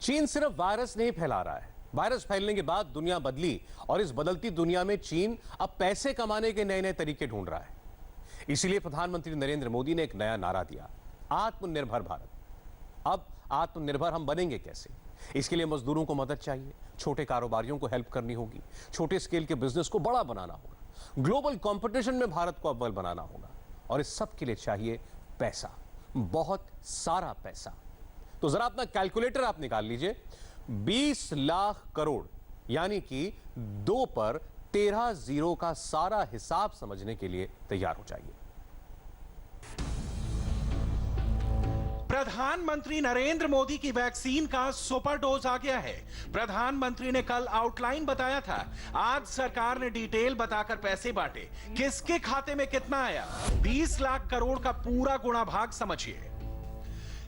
चीन सिर्फ वायरस नहीं फैला रहा है, वायरस फैलने के बाद दुनिया बदली और इस बदलती दुनिया में चीन अब पैसे कमाने के नए नए तरीके ढूंढ रहा है। इसीलिए प्रधानमंत्री नरेंद्र मोदी ने एक नया नारा दिया, आत्मनिर्भर भारत। अब आत्मनिर्भर हम बनेंगे कैसे? इसके लिए मजदूरों को मदद चाहिए, छोटे कारोबारियों को हेल्प करनी होगी, छोटे स्केल के बिजनेस को बड़ा बनाना होगा, ग्लोबल कंपटीशन में भारत को अव्वल बनाना होगा और इस सब के लिए चाहिए पैसा, बहुत सारा पैसा। तो जरा अपना कैलकुलेटर आप निकाल लीजिए, 20 लाख करोड़ यानी कि 2 पर 13 जीरो का सारा हिसाब समझने के लिए तैयार हो जाइए। प्रधानमंत्री नरेंद्र मोदी की वैक्सीन का सुपर डोज आ गया है। प्रधानमंत्री ने कल आउटलाइन बताया था, आज सरकार ने डिटेल बताकर पैसे बांटे। किसके खाते में कितना आया? 20 लाख करोड़ का पूरा गुणा भाग समझिए।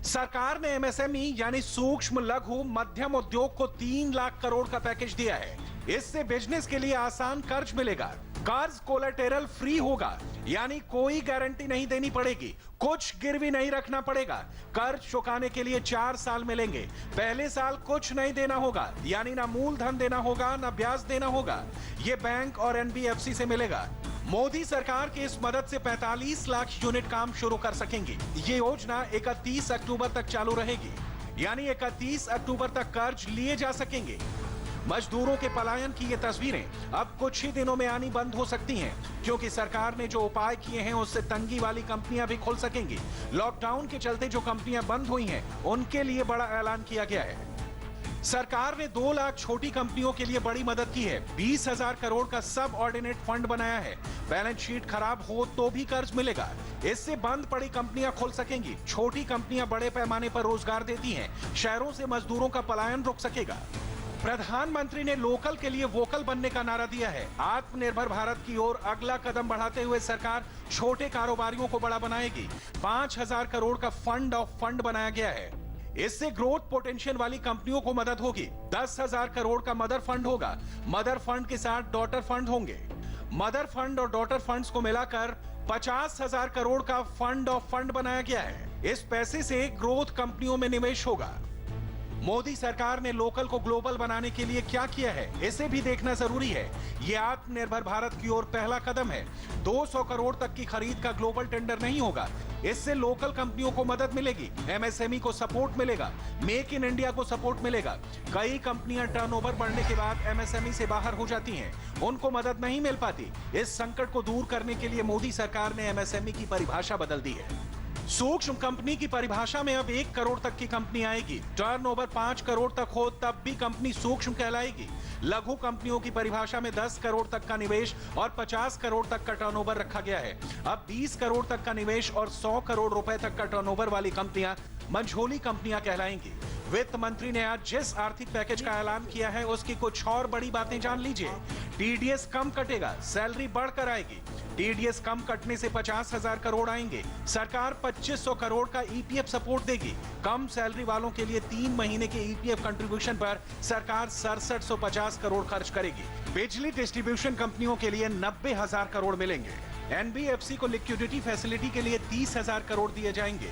सरकार ने एमएसएमई यानी सूक्ष्म लघु मध्यम उद्योग को 3 लाख करोड़ का पैकेज दिया है। इससे बिजनेस के लिए आसान कर्ज मिलेगा, कर्ज कोलेटेरल फ्री होगा, यानी कोई गारंटी नहीं देनी पड़ेगी, कुछ गिरवी नहीं रखना पड़ेगा। कर्ज चुकाने के लिए 4 साल मिलेंगे। पहले साल कुछ नहीं देना होगा, यानी ना मूलधन देना होगा ना ब्याज देना होगा। यह बैंक और एनबीएफसी से मिलेगा। मोदी सरकार की इस मदद से 45 लाख यूनिट काम शुरू कर सकेंगी। ये योजना 31 अक्टूबर तक चालू रहेगी, यानी 31 अक्टूबर तक कर्ज लिए जा सकेंगे। मजदूरों के पलायन की ये तस्वीरें अब कुछ ही दिनों में आनी बंद हो सकती हैं, क्योंकि सरकार ने जो उपाय किए हैं उससे तंगी वाली कंपनियां भी खुल सकेंगी। लॉकडाउन के चलते जो कंपनियां बंद हुई हैं, उनके लिए बड़ा ऐलान किया गया है। सरकार ने 2 लाख छोटी कंपनियों के लिए बड़ी मदद की है। 20,000 करोड़ का सब ऑर्डिनेट फंड बनाया है। बैलेंस शीट खराब हो तो भी कर्ज मिलेगा। इससे बंद पड़ी कंपनियां खुल सकेंगी। छोटी कंपनियां बड़े पैमाने पर रोजगार देती हैं। शहरों से मजदूरों का पलायन रुक सकेगा। प्रधानमंत्री ने लोकल के लिए वोकल बनने का नारा दिया है। आत्मनिर्भर भारत की ओर अगला कदम बढ़ाते हुए सरकार छोटे कारोबारियों को बड़ा बनाएगी। 5,000 करोड़ का फंड ऑफ फंड बनाया गया है। इससे ग्रोथ पोटेंशियल वाली कंपनियों को मदद होगी। 10,000 करोड़ का मदर फंड होगा। मदर फंड के साथ डॉटर फंड होंगे। मदर फंड और डॉटर फंड्स को मिलाकर 50,000 करोड़ का फंड ऑफ फंड बनाया गया है। इस पैसे से ग्रोथ कंपनियों में निवेश होगा। मोदी सरकार ने लोकल को ग्लोबल बनाने के लिए क्या किया है, इसे भी देखना जरूरी है। यह आत्मनिर्भर भारत की ओर पहला कदम है। 200 करोड़ तक की खरीद का ग्लोबल टेंडर नहीं होगा। इससे लोकल कंपनियों को मदद मिलेगी, एमएसएमई को सपोर्ट मिलेगा, मेक इन इंडिया को सपोर्ट मिलेगा। कई कंपनियां टर्नओवर बढ़ने के बाद एमएसएमई से बाहर हो जाती हैं, उनको मदद नहीं मिल पाती। इस संकट को दूर करने के लिए मोदी सरकार ने एमएसएमई की परिभाषा बदल दी है। सूक्ष्म कंपनी की परिभाषा में अब 1 करोड़ तक की कंपनी आएगी। टर्नओवर 5 करोड़ तक हो तब भी कंपनी सूक्ष्म कहलाएगी। लघु कंपनियों की परिभाषा में 10 करोड़ तक का निवेश और 50 करोड़ तक का टर्नओवर रखा गया है। अब 20 करोड़ तक का निवेश और 100 करोड़ रुपए तक का टर्नओवर वाली कंपनियां मंझोली कंपनियां कहलाएंगी। वित्त मंत्री ने आज जिस आर्थिक पैकेज का ऐलान किया है, उसकी कुछ और बड़ी बातें जान लीजिए। टीडीएस कम कटेगा, सैलरी बढ़कर आएगी। टीडीएस कम कटने से 50,000 करोड़ आएंगे। सरकार 2500 करोड़ का ईपीएफ सपोर्ट देगी। कम सैलरी वालों के लिए 3 महीने के ईपीएफ कंट्रीब्यूशन पर सरकार 6750 करोड़ खर्च करेगी। बिजली डिस्ट्रीब्यूशन कंपनियों के लिए 90,000 करोड़ मिलेंगे। एनबीएफसी को लिक्विडिटी फैसिलिटी के लिए 30,000 करोड़ दिए जाएंगे।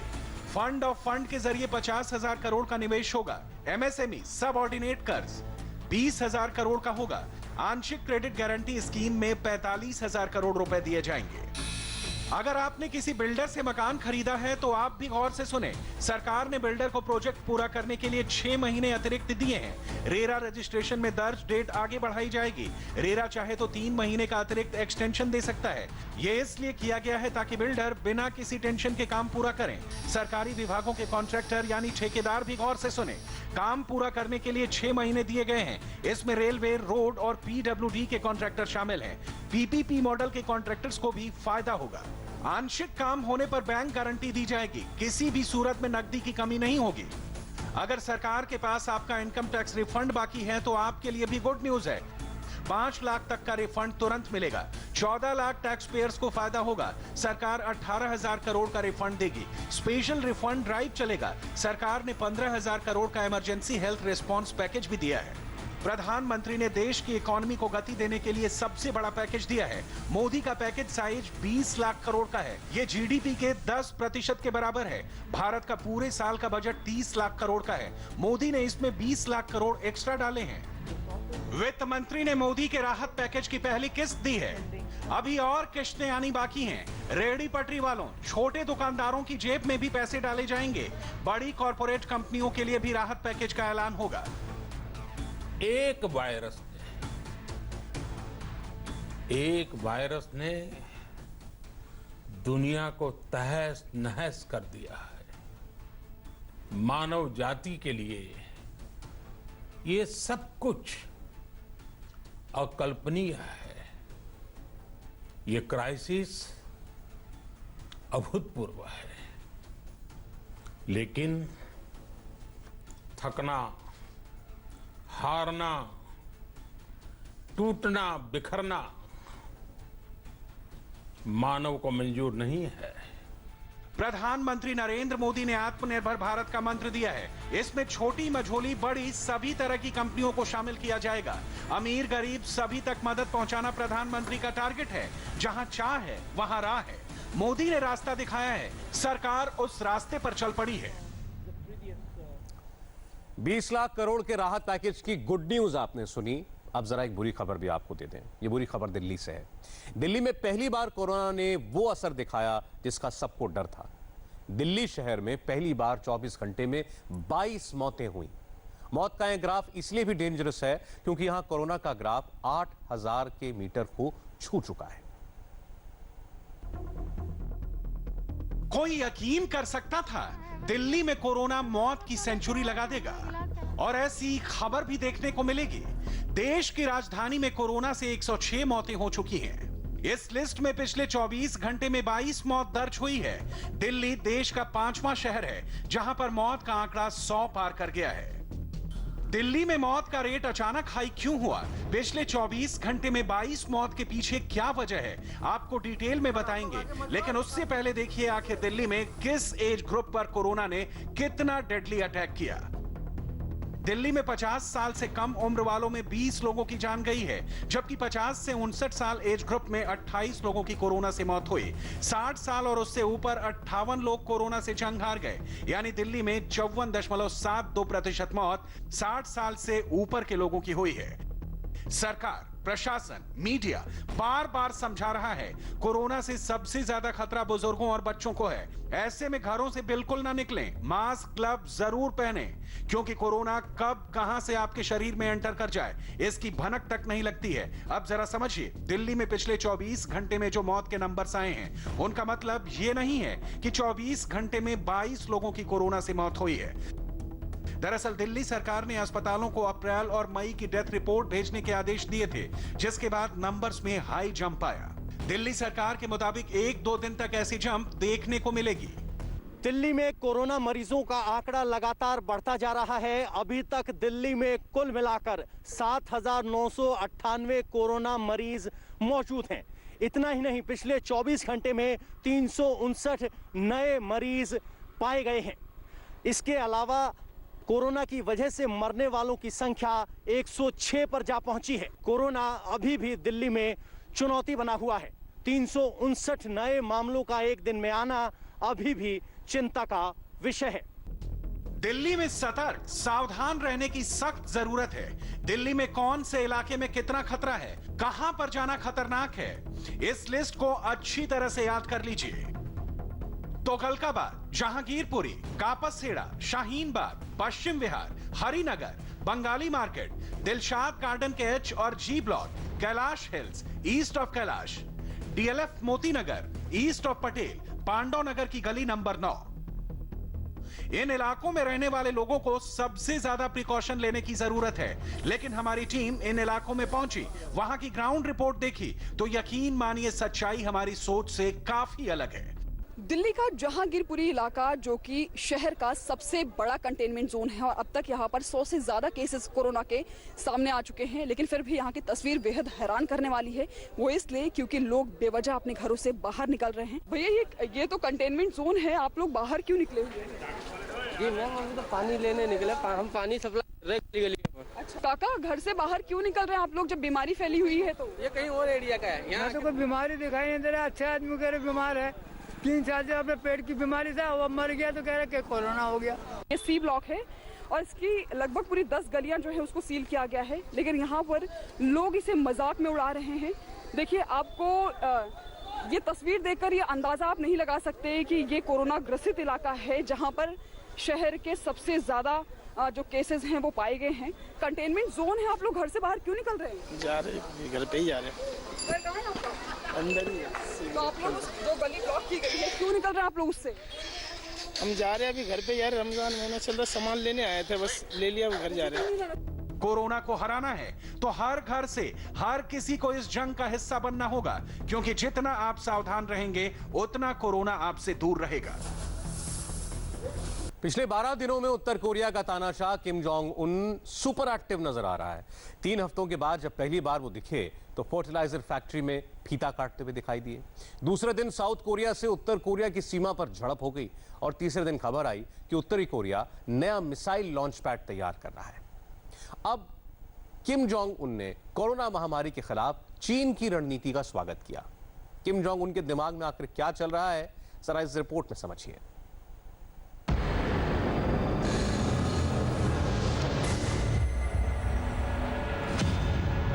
फंड ऑफ फंड के जरिए 50,000 करोड़ का निवेश होगा। एमएसएमई सब ऑर्डिनेट कर्ज 20,000 करोड़ का होगा। आंशिक क्रेडिट गारंटी स्कीम में 45,000 करोड़ रुपए दिए जाएंगे। अगर आपने किसी बिल्डर से मकान खरीदा है तो आप भी गौर से सुने। सरकार ने बिल्डर को प्रोजेक्ट पूरा करने के लिए 6 महीने अतिरिक्त दिए हैं। रेरा रजिस्ट्रेशन में दर्ज डेट आगे बढ़ाई जाएगी। रेरा चाहे तो 3 महीने का अतिरिक्त एक्सटेंशन दे सकता है। यह इसलिए किया गया है ताकि बिल्डर बिना किसी टेंशन के काम पूरा करें। सरकारी विभागों के कॉन्ट्रैक्टर यानी ठेकेदार भी गौर से सुने। काम पूरा करने के लिए 6 महीने दिए गए हैं। इसमें रेलवे, रोड और पीडब्ल्यूडी के कॉन्ट्रैक्टर शामिल हैं। पीपीपी मॉडल के कॉन्ट्रैक्टर्स को भी फायदा होगा। आंशिक काम होने पर बैंक गारंटी दी जाएगी। किसी भी सूरत में नकदी की कमी नहीं होगी। अगर सरकार के पास आपका इनकम टैक्स रिफंड बाकी है तो आपके लिए भी गुड न्यूज है। 5 लाख तक का रिफंड तुरंत मिलेगा। 14 लाख टैक्स पेयर्स को फायदा होगा। सरकार 18,000 करोड़ का रिफंड देगी। स्पेशल रिफंड ड्राइव चलेगा। सरकार ने 15,000 करोड़ का इमरजेंसी हेल्थ रिस्पॉन्स पैकेज भी दिया है। प्रधानमंत्री ने देश की इकोनॉमी को गति देने के लिए सबसे बड़ा पैकेज दिया है। मोदी का पैकेज साइज 20 लाख करोड़ का है। ये जीडीपी के 10% के बराबर है। भारत का पूरे साल का बजट 30 लाख करोड़ का है। मोदी ने इसमें 20 लाख करोड़ एक्स्ट्रा डाले हैं। वित्त मंत्री ने मोदी के राहत पैकेज की पहली किस्त दी है। अभी और किस्तें आनी बाकी हैं। रेहड़ी पटरी वालों, छोटे दुकानदारों की जेब में भी पैसे डाले जाएंगे। बड़ी कॉर्पोरेट कंपनियों के लिए भी राहत पैकेज का ऐलान होगा। एक वायरस ने दुनिया को तहस नहस कर दिया है। मानव जाति के लिए ये सब कुछ अकल्पनीय है। ये क्राइसिस अभूतपूर्व है, लेकिन थकना, हारना, टूटना, बिखरना मानव को मंजूर नहीं है। प्रधानमंत्री नरेंद्र मोदी ने आत्मनिर्भर भारत का मंत्र दिया है। इसमें छोटी, मझोली, बड़ी सभी तरह की कंपनियों को शामिल किया जाएगा। अमीर, गरीब सभी तक मदद पहुंचाना प्रधानमंत्री का टारगेट है। जहां चाह है वहां राह है। मोदी ने रास्ता दिखाया है, सरकार उस रास्ते पर चल पड़ी है। 20 लाख करोड़ के राहत पैकेज की गुड न्यूज आपने सुनी। अब जरा एक बुरी खबर भी आपको दे दें। ये बुरी खबर दिल्ली से है। दिल्ली में पहली बार कोरोना ने वो असर दिखाया जिसका सबको डर था। दिल्ली शहर में पहली बार 24 घंटे में 22 मौतें हुई। मौत का यह ग्राफ इसलिए भी डेंजरस है क्योंकि यहां कोरोना का ग्राफ 8000 के मीटर को छू चुका है। कोई यकीन कर सकता था दिल्ली में कोरोना मौत की सेंचुरी लगा देगा? और ऐसी खबर भी देखने को मिलेगी। देश की राजधानी में कोरोना से 106 मौतें हो चुकी हैं। इस लिस्ट में पिछले 24 घंटे में 22 मौत दर्ज हुई है। दिल्ली देश का 5वां शहर है जहां पर मौत का आंकड़ा 100 पार कर गया है। दिल्ली में मौत का रेट अचानक हाई क्यों हुआ? पिछले 24 घंटे में 22 मौत के पीछे क्या वजह है, आपको डिटेल में बताएंगे। लेकिन उससे पहले देखिए आखिर दिल्ली में किस एज ग्रुप पर कोरोना ने कितना डेडली अटैक किया। दिल्ली में 50 साल से कम उम्र वालों में 20 लोगों की जान गई है, जबकि 50 से 59 साल एज ग्रुप में 28 लोगों की कोरोना से मौत हुई। 60 साल और उससे ऊपर 58 लोग कोरोना से जंग हार गए। यानी दिल्ली में 54.72% मौत 60 साल से ऊपर के लोगों की हुई है। सरकार, प्रशासन, मीडिया बार बार समझा रहा है कोरोना से सबसे ज्यादा खतरा बुजुर्गों और बच्चों को है। ऐसे में घरों से बिल्कुल ना निकलें, मास्क, ग्लव जरूर पहने, क्योंकि कोरोना कब कहां से आपके शरीर में एंटर कर जाए इसकी भनक तक नहीं लगती है। अब जरा समझिए, दिल्ली में पिछले 24 घंटे में जो मौत के नंबर्स आए हैं उनका मतलब यह नहीं है कि 24 घंटे में 22 लोगों की कोरोना से मौत हुई है। दरअसल दिल्ली सरकार ने अस्पतालों को अप्रैल और मई की डेथ रिपोर्ट भेजने के आदेश दिए थे, जिसके बाद नंबर्स में हाई जंप आया। दिल्ली सरकार के मुताबिक 1-2 दिन तक ऐसी जंप देखने को मिलेगी। दिल्ली में कोरोना मरीजों का आंकड़ा लगातार बढ़ता जा रहा है। अभी तक दिल्ली में कुल मिलाकर 7,998 कोरोना मरीज मौजूद हैं। इतना ही नहीं, पिछले 24 घंटे में 359 नए मरीज पाए गए हैं। इसके अलावा कोरोना की वजह से मरने वालों की संख्या 106 पर जा पहुंची है। कोरोना अभी भी दिल्ली में चुनौती बना हुआ है। 359 नए मामलों का एक दिन में आना अभी भी चिंता का विषय है। दिल्ली में सतर्क, सावधान रहने की सख्त जरूरत है। दिल्ली में कौन से इलाके में कितना खतरा है, कहां पर जाना खतरनाक है, इस लिस्ट को अच्छी तरह से याद कर लीजिए। तुगलकाबाद, जहांगीरपुरी, कापसहेड़ा, शाहीन बाग, पश्चिम विहार, हरिनगर, बंगाली मार्केट, दिलशाद गार्डन के एच और G block, Kailash hills, east of Kailash, DLF Moti Nagar, east of Patel, Pandav Nagar की गली नंबर 9। इन इलाकों में रहने वाले लोगों को सबसे ज्यादा प्रिकॉशन लेने की जरूरत है। लेकिन हमारी टीम इन इलाकों में पहुंची, वहां की ग्राउंड रिपोर्ट देखी तो यकीन मानिए सच्चाई हमारी सोच से काफी अलग है। दिल्ली का जहांगीरपुरी इलाका, जो कि शहर का सबसे बड़ा कंटेनमेंट जोन है, और अब तक यहाँ पर 100 से ज्यादा केसेस कोरोना के सामने आ चुके हैं। लेकिन फिर भी यहाँ की तस्वीर बेहद हैरान करने वाली है। वो इसलिए क्योंकि लोग बेवजह अपने घरों से बाहर निकल रहे हैं। भैया, ये तो कंटेनमेंट जोन है, आप लोग बाहर क्यों निकले हुए हैं? जी मैम, हम तो पानी लेने निकले, हम पानी सप्लाई कर रहे हैं गली में। काका घर से बाहर क्यों निकल रहे हैं आप लोग जब बीमारी फैली हुई है? तो ये कहीं और एरिया का है। यहाँ तो कोई बीमारी दिखाई नहीं दे रहा। अच्छे आदमी कह रहे बीमार है, 3 साल से अपने पेट की बीमारी था, वो मर गया तो कह रहे कि कोरोना हो गया। ये सी ब्लॉक है और इसकी लगभग पूरी 10 गलियां जो है उसको सील किया गया है, लेकिन यहाँ पर लोग इसे मजाक में उड़ा रहे हैं। देखिए, आपको ये तस्वीर देखकर ये अंदाजा आप नहीं लगा सकते कि ये कोरोना ग्रसित इलाका है जहाँ पर शहर के सबसे ज्यादा जो केसेस हैं वो पाए गए हैं। कंटेनमेंट जोन है। आप लोग घर से बाहर क्यों निकल रहे हैं? जा रहे, घर पे ही जा रहे हैं। घर कहाँ है आपका? अंदर ही है। तो आप लोग जो गली ब्लॉक की गई है क्यों निकल रहे हैं आप लोग उससे? हम जा रहे हैं अभी घर पे यार, रमजान महीना चल रहा, सामान लेने आए थे, बस ले लिया, घर जा रहे हैं। कोरोना को हराना है तो हर घर से हर किसी को इस जंग का हिस्सा बनना होगा, क्योंकि जितना आप सावधान रहेंगे उतना कोरोना आपसे दूर रहेगा। पिछले 12 दिनों में उत्तर कोरिया का तानाशाह किम जोंग उन सुपर एक्टिव नजर आ रहा है। 3 हफ्तों के बाद जब पहली बार वो दिखे तो फर्टिलाइजर फैक्ट्री में फीता काटते हुए दिखाई दिए। दूसरे दिन साउथ कोरिया से उत्तर कोरिया की सीमा पर झड़प हो गई और तीसरे दिन खबर आई कि उत्तरी कोरिया नया मिसाइल लॉन्च पैड तैयार कर रहा है। अब किम जोंग उन ने कोरोना महामारी के खिलाफ चीन की रणनीति का स्वागत किया। किम जोंग उन के दिमाग में आखिर क्या चल रहा है, जरा इस रिपोर्ट में समझिए।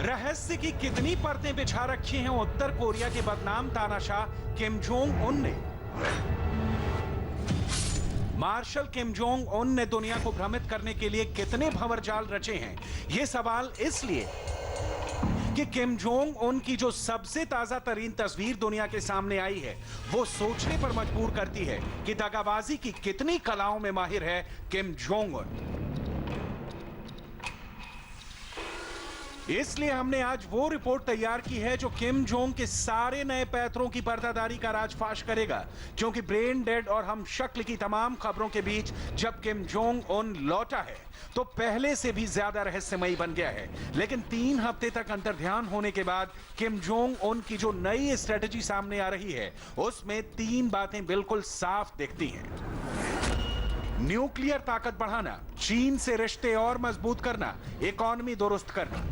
रहस्य की कितनी परतें बिछा रखी हैं उत्तर कोरिया के बदनाम तानाशाह किम जोंग उन ने। मार्शल किम जोंग उन ने दुनिया को भ्रमित करने के लिए कितने भंवरजाल रचे हैं, ये सवाल इसलिए कि किम जोंग उन की जो सबसे ताजा तरीन तस्वीर दुनिया के सामने आई है वो सोचने पर मजबूर करती है कि दगाबाजी की कितनी कलाओं में माहिर है किम जोंग उन। इसलिए हमने आज वो रिपोर्ट तैयार की है जो किम जोंग के सारे नए पैतरों की पर्दादारी का राजफाश करेगा, क्योंकि ब्रेन डेड और हम शक्ल की तमाम खबरों के बीच जब किम जोंग उन लौटा है तो पहले से भी ज्यादा रहस्यमयी बन गया है। लेकिन 3 हफ्ते तक अंतर्ध्यान होने के बाद किम जोंग उन की जो नई स्ट्रेटजी सामने आ रही है उसमें 3 बातें बिल्कुल साफ दिखती हैं। न्यूक्लियर ताकत बढ़ाना, चीन से रिश्ते और मजबूत करना, इकोनॉमी दुरुस्त करना,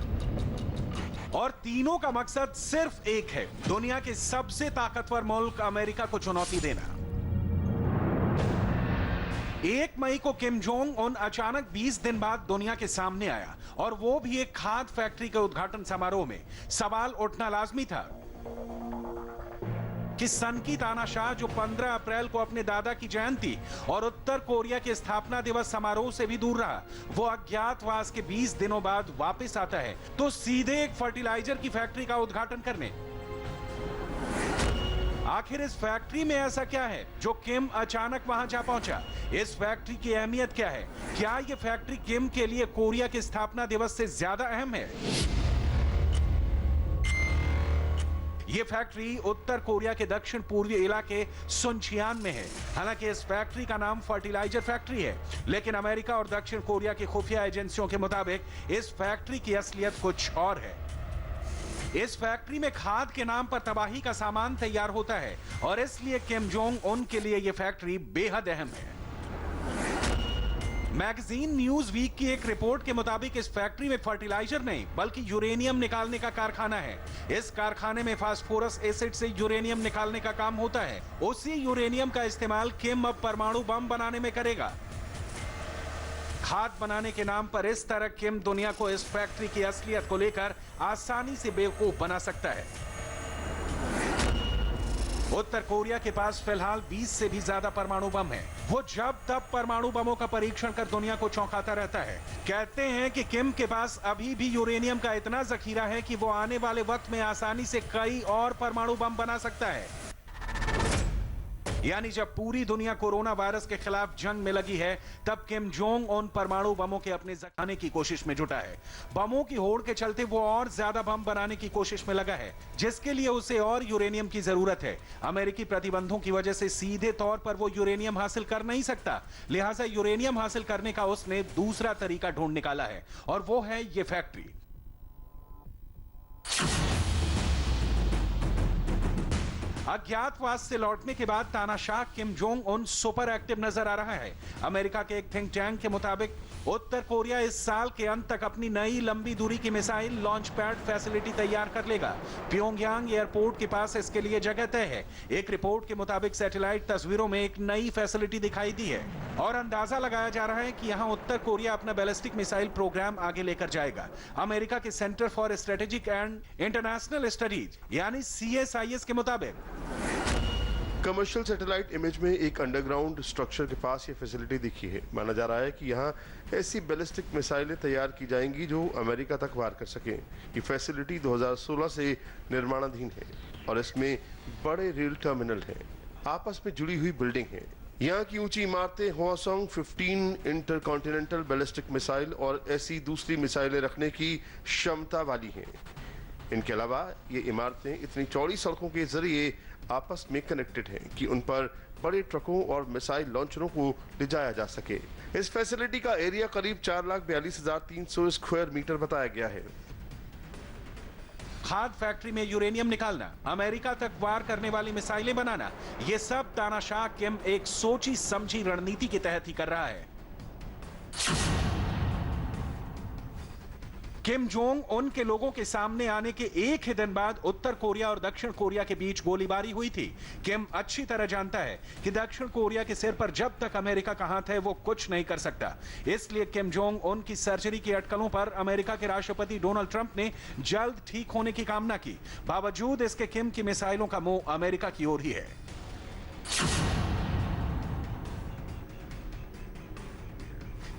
और तीनों का मकसद सिर्फ एक है, दुनिया के सबसे ताकतवर मुल्क अमेरिका को चुनौती देना। 1 मई को किम जोंग उन अचानक 20 दिन बाद दुनिया के सामने आया और वो भी एक खाद फैक्ट्री के उद्घाटन समारोह में। सवाल उठना लाजमी था कि सनकी तानाशाह जो 15 अप्रैल को अपने दादा की जयंती और उत्तर कोरिया के स्थापना दिवस समारोह से भी दूर रहा, वो अज्ञातवास के 20 दिनों बाद वापस आता है तो सीधे एक फर्टिलाइजर की फैक्ट्री का उद्घाटन करने। आखिर इस फैक्ट्री में ऐसा क्या है जो किम अचानक वहां जा पहुंचा? इस फैक्ट्री की अहमियत क्या है? क्या यह फैक्ट्री किम के लिए कोरिया के स्थापना दिवस से ज्यादा अहम है? यह फैक्ट्री उत्तर कोरिया के दक्षिण पूर्वी इलाके सुनचियान में है। हालांकि इस फैक्ट्री का नाम फर्टिलाइजर फैक्ट्री है, लेकिन अमेरिका और दक्षिण कोरिया की खुफिया एजेंसियों के मुताबिक इस फैक्ट्री की असलियत कुछ और है। इस फैक्ट्री में खाद के नाम पर तबाही का सामान तैयार होता है और इसलिए किम जोंग उन के लिए यह फैक्ट्री बेहद अहम है। मैगजीन न्यूज वीक की एक रिपोर्ट के मुताबिक इस फैक्ट्री में फर्टिलाइजर नहीं बल्कि यूरेनियम निकालने का कारखाना है। इस कारखाने में फास्फोरस एसिड से यूरेनियम निकालने का काम होता है। उसी यूरेनियम का इस्तेमाल किम अब परमाणु बम बनाने में करेगा। खाद बनाने के नाम पर इस तरह किम दुनिया को इस फैक्ट्री की असलियत को लेकर आसानी से बेवकूफ बना सकता है। उत्तर कोरिया के पास फिलहाल 20 से भी ज्यादा परमाणु बम है। वो जब तब परमाणु बमों का परीक्षण कर दुनिया को चौंकाता रहता है। कहते हैं कि किम के पास अभी भी यूरेनियम का इतना जखीरा है कि वो आने वाले वक्त में आसानी से कई और परमाणु बम बना सकता है। यानी जब पूरी दुनिया कोरोना वायरस के खिलाफ जंग में लगी है, तब किम जोंग उन परमाणु बमों के अपने जखाने की कोशिश में जुटा है। बमों की होड़ के चलते वो और ज्यादा बम बनाने की कोशिश में लगा है, जिसके लिए उसे और यूरेनियम की जरूरत है। अमेरिकी प्रतिबंधों की वजह से सीधे तौर पर वो यूरेनियम हासिल कर नहीं सकता, लिहाजा यूरेनियम हासिल करने का उसने दूसरा तरीका ढूंढ निकाला है और वो है ये फैक्ट्री। अज्ञातवास से लौटने के बाद तानाशाह किम जोंग उन सुपर एक्टिव नजर आ रहा है। अमेरिका के एक थिंक टैंक के मुताबिक उत्तर कोरिया इस साल के अंत तक अपनी नई लंबी दूरी की मिसाइल लॉन्च पैड फैसिलिटी तैयार कर लेगा। प्योंगयांग एयरपोर्ट के पास इसके लिए जगह तय है। एक रिपोर्ट के मुताबिक सैटेलाइट तस्वीरों में एक नई फैसिलिटी दिखाई दी है और अंदाजा लगाया जा रहा है कि यहां उत्तर कोरिया अपना बैलिस्टिक मिसाइल प्रोग्राम आगे लेकर जाएगा। अमेरिका के centre for strategic and international studies यानी CSIS के मुताबिक कमर्शियल सैटेलाइट इमेज में एक अंडरग्राउंड स्ट्रक्चर के पास ये फैसिलिटी दिखी है। माना जा रहा है कि यहाँ ऐसी बैलिस्टिक मिसाइलें तैयार की जाएंगी जो अमेरिका तक वार कर सकें। ये फैसिलिटी 2016 से निर्माणाधीन है और इसमें बड़े रेल टर्मिनल हैं, आपस में जुड़ी हुई बिल्डिंग है। यहाँ की ऊंची इमारतें हवासोंग 15 इंटरकॉन्टिनेंटल बैलिस्टिक मिसाइल और ऐसी दूसरी मिसाइलें रखने की क्षमता वाली हैं। इनके अलावा ये इमारतें इतनी चौड़ी सड़कों के जरिए आपस में कनेक्टेड हैं कि उन पर बड़े ट्रकों और मिसाइल लॉन्चरों को ले जाया जा सके। इस फैसिलिटी का एरिया करीब 4,42,300 स्क्वायर मीटर बताया गया है। खाद फैक्ट्री में यूरेनियम निकालना, अमेरिका तक वार करने वाली मिसाइलें बनाना, ये सब तानाशाह किम एक सोची समझी रणनीति के तहत ही कर रहा है। किम जोंग उन के लोगों के सामने आने के एक ही दिन बाद उत्तर कोरिया और दक्षिण कोरिया के बीच गोलीबारी हुई थी। किम अच्छी तरह जानता है कि दक्षिण कोरिया के सिर पर जब तक अमेरिका का हाथ है वो कुछ नहीं कर सकता। इसलिए किम जोंग उन की सर्जरी की अटकलों पर अमेरिका के राष्ट्रपति डोनाल्ड ट्रंप ने जल्द ठीक होने की कामना की। बावजूद इसके किम की मिसाइलों का मुंह अमेरिका की ओर ही है।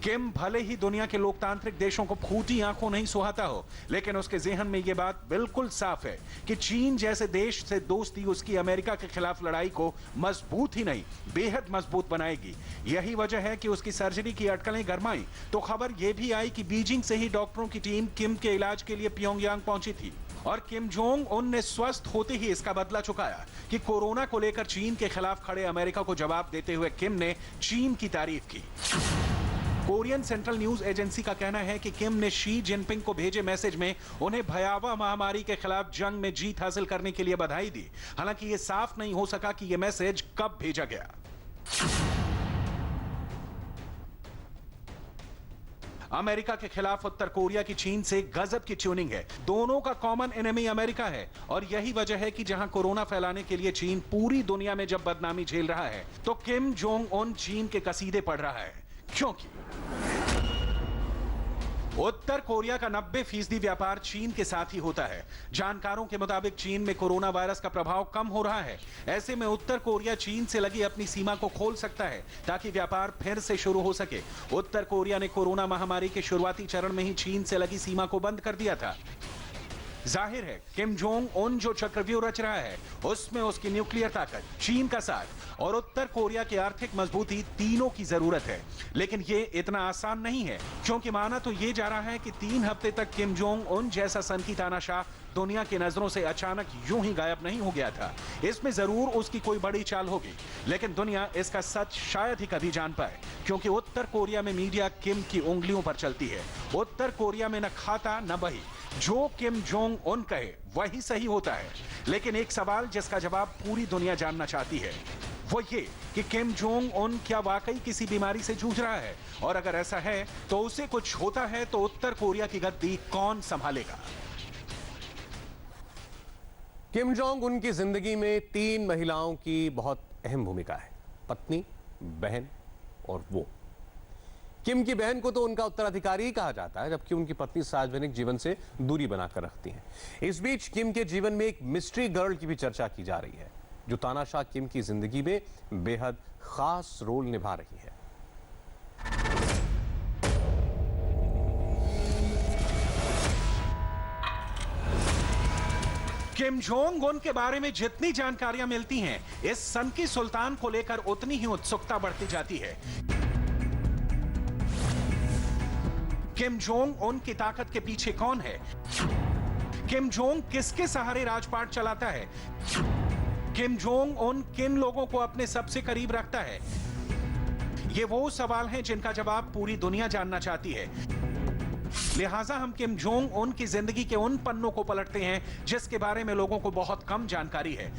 किम भले ही दुनिया के लोकतांत्रिक देशों को फूटी आंखों नहीं सुहाता हो, लेकिन उसके ज़हन में यह बात बिल्कुल साफ है कि चीन जैसे देश से दोस्ती उसकी अमेरिका के खिलाफ लड़ाई को मजबूत ही नहीं बेहद मजबूत बनाएगी। यही वजह है कि उसकी सर्जरी की अटकलें गरमाई तो खबर यह भी आई कि बीजिंग से ही डॉक्टरों की टीम किम के इलाज के लिए प्योंगयांग पहुंची थी और किम जोंग उन ने स्वस्थ होते ही इसका बदला चुकाया कि कोरोना को लेकर चीन के खिलाफ खड़े अमेरिका को जवाब देते हुए किम ने चीन की तारीफ की। कोरियन सेंट्रल न्यूज एजेंसी का कहना है कि किम ने शी जिनपिंग को भेजे मैसेज में उन्हें भयावह महामारी के खिलाफ जंग में जीत हासिल करने के लिए बधाई दी। हालांकि यह साफ नहीं हो सका कि यह मैसेज कब भेजा गया। अमेरिका के खिलाफ उत्तर कोरिया की चीन से गजब की ट्यूनिंग है। दोनों का कॉमन एनिमी अमेरिका है और यही वजह है कि जहां कोरोना फैलाने के लिए चीन पूरी दुनिया में जब बदनामी झेल रहा है तो किम जोंग उन चीन के कसीदे पढ़ रहा है, क्योंकि उत्तर कोरिया का 90% व्यापार चीन के साथ ही होता है। जानकारों के मुताबिक चीन में कोरोना वायरस का प्रभाव कम हो रहा है। ऐसे में उत्तर कोरिया चीन से लगी अपनी सीमा को खोल सकता है ताकि व्यापार फिर से शुरू हो सके। उत्तर कोरिया ने कोरोना महामारी के शुरुआती चरण में ही चीन से लगी सीमा को बंद कर दिया था। जाहिर है किम जोंग उन जो चक्रव्यूह रच रहा है उसमें उसकी न्यूक्लियर ताकत, चीन का साथ और उत्तर कोरिया की आर्थिक मजबूती तीनों की जरूरत है। लेकिन ये इतना आसान नहीं है, क्योंकि माना तो ये जा रहा है कि 3 हफ्ते तक किम जोंग उन जैसा सनकी तानाशाह दुनिया की नजरों से अचानक यूं ही गायब नहीं हो गया था। इसमें जरूर उसकी कोई बड़ी चाल होगी, लेकिन दुनिया इसका सच शायद ही कभी जान पाए, क्योंकि उत्तर कोरिया में मीडिया किम की उंगलियों पर चलती है। उत्तर कोरिया में न खाता न बही, जो किम जोंग उन कहे वही सही होता है। लेकिन एक सवाल जिसका जवाब पूरी दुनिया जानना चाहती है वो ये कि किम जोंग उन क्या वाकई किसी बीमारी से जूझ रहा है, और अगर ऐसा है तो उसे कुछ होता है तो उत्तर कोरिया की गद्दी कौन संभालेगा। किम जोंग उन की जिंदगी में 3 महिलाओं की बहुत अहम भूमिका है, पत्नी, बहन और वो। किम की बहन को तो उनका उत्तराधिकारी ही कहा जाता है, जबकि उनकी पत्नी सार्वजनिक जीवन से दूरी बनाकर रखती हैं। इस बीच किम के जीवन में एक मिस्ट्री गर्ल की भी चर्चा की जा रही है, जो तानाशाह किम की जिंदगी में बेहद खास रोल निभा रही है। किम जोंग उन के बारे में जितनी जानकारियां मिलती हैं, इस सनकी सुल्तान को लेकर उतनी ही उत्सुकता बढ़ती जाती है। किम जोंग उन की ताकत के पीछे कौन है? किम जोंग किसके सहारे राजपाट चलाता है? किम जोंग उन किन लोगों को अपने सबसे करीब रखता है? ये वो सवाल हैं जिनका जवाब पूरी दुनिया जानना चाहती है। लिहाजा हम किम जोंग उन की जिंदगी के उन पन्नों को पलटते हैं जिसके बारे में लोगों को बहुत कम जानकारी है।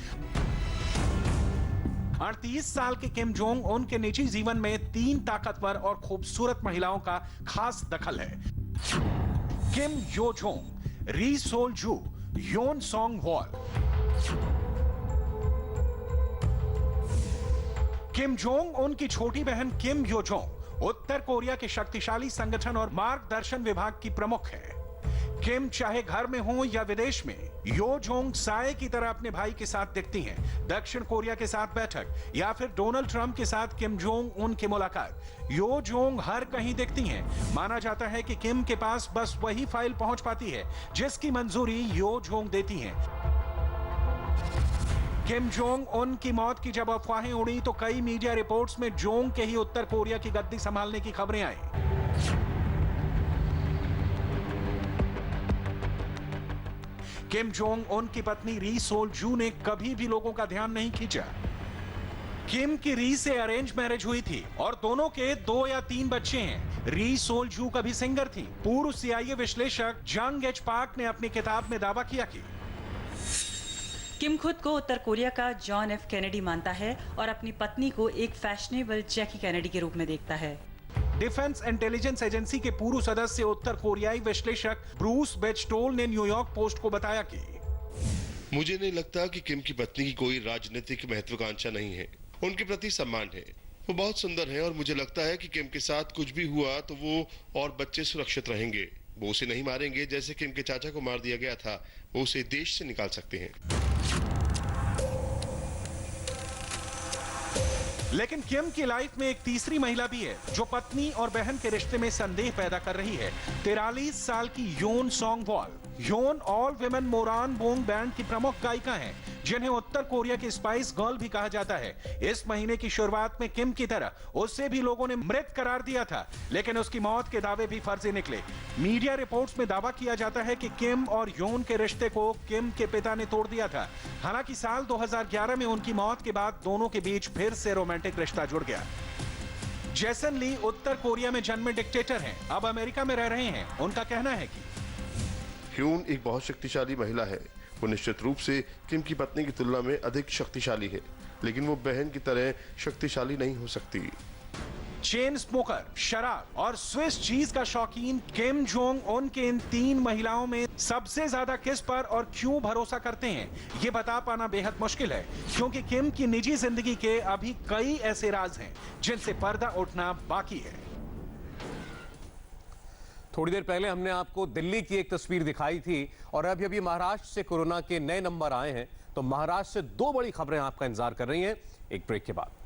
38 साल के किम जोंग उन के निजी जीवन में 3 ताकतवर और खूबसूरत महिलाओं का खास दखल है। किम Yo Jong, Ri Sol Ju, Yon Song Wol. Kim Jong Un की छोटी बहन किम यो जोंग उत्तर कोरिया के शक्तिशाली संगठन और मार्गदर्शन विभाग की प्रमुख है। किम चाहे घर में हो या विदेश में, यो जोंग साय की तरह अपने भाई के साथ दिखती हैं। दक्षिण कोरिया के साथ बैठक या फिर डोनाल्ड ट्रंप के साथ किम जोंग उन की मुलाकात, यो जोंग हर कहीं दिखती हैं। माना जाता है कि किम के पास बस वही फाइल पहुंच पाती है जिसकी मंजूरी यो जोंग देती हैं। किम जोंग उन की मौत की जब अफवाहें उड़ी तो कई मीडिया रिपोर्ट्स में जोंग के ही उत्तर कोरिया की गद्दी संभालने की खबरें आई। किम जोंग उन की पत्नी री सोल जू ने कभी भी लोगों का ध्यान नहीं खींचा। किम की री से अरेंज मैरिज हुई थी और दोनों के 2 या 3 बच्चे हैं। री सोल जू कभी सिंगर थी। पूर्व CIA विश्लेषक जंग एच पार्क ने अपनी किताब में दावा किया कि किम खुद को उत्तर कोरिया का जॉन एफ कैनेडी मानता है और अपनी पत्नी को एक फैशनेबल जैकी कैनेडी के रूप में देखता है। डिफेंस इंटेलिजेंस एजेंसी के पूर्व सदस्य उत्तर कोरियाई विश्लेषक ब्रूस बेचटोल ने न्यूयॉर्क पोस्ट को बताया कि मुझे नहीं लगता कि किम की पत्नी की कोई राजनीतिक महत्वाकांक्षा नहीं है। उनके प्रति सम्मान है। वो बहुत सुंदर है और मुझे लगता है कि किम के साथ कुछ भी हुआ तो वो और बच्चे सुरक्षित रहेंगे। वो उसे नहीं मारेंगे जैसे किम के चाचा को मार दिया गया था। वो उसे देश से निकाल सकते हैं। लेकिन किम की लाइफ में एक तीसरी महिला भी है जो पत्नी और बहन के रिश्ते में संदेह पैदा कर रही है। 43 साल की Yon Song Wol. Yon all women Moran Bong band की प्रमुख गायिका हैं, जिन्हें उत्तर कोरिया की स्पाइस गर्ल भी कहा जाता है। इस महीने की शुरुआत में किम की तरह उससे भी लोगों ने मृत करार दिया था, लेकिन उसकी मौत के दावे भी फर्जी निकले। मीडिया रिपोर्ट्स में दावा किया जाता है कि किम और योन के रिश्ते को किम के पिता ने तोड़ दिया था। हालांकि साल 2011 में उनकी मौत के बाद दोनों के बीच फिर से रोमांटिक रिश्ता जुड़ गया। जैसन ली उत्तर कोरिया में जन्मे डिक्टेटर हैं, अब अमेरिका में रह रहे हैं। उनका कहना है कि ह्यून एक बहुत शक्तिशाली महिला है। वो निश्चित रूप से किम की पत्नी की तुलना में अधिक शक्तिशाली है, लेकिन वो बहन की तरह शक्तिशाली नहीं हो सकती। चेन स्मोकर, शराब और स्विस चीज का शौकीन किम जोंग उन के इन 3 महिलाओं में सबसे ज्यादा किस पर और क्यों भरोसा करते हैं, ये बता पाना बेहद मुश्किल है, क्योंकि किम की निजी जिंदगी के अभी कई ऐसे राज हैं जिनसे पर्दा उठना बाकी है। थोड़ी देर पहले हमने आपको दिल्ली की एक तस्वीर दिखाई थी और अभी महाराष्ट्र से कोरोना के नए नंबर आए हैं। तो महाराष्ट्र से 2 बड़ी खबरें आपका इंतजार कर रही हैं एक ब्रेक के बाद।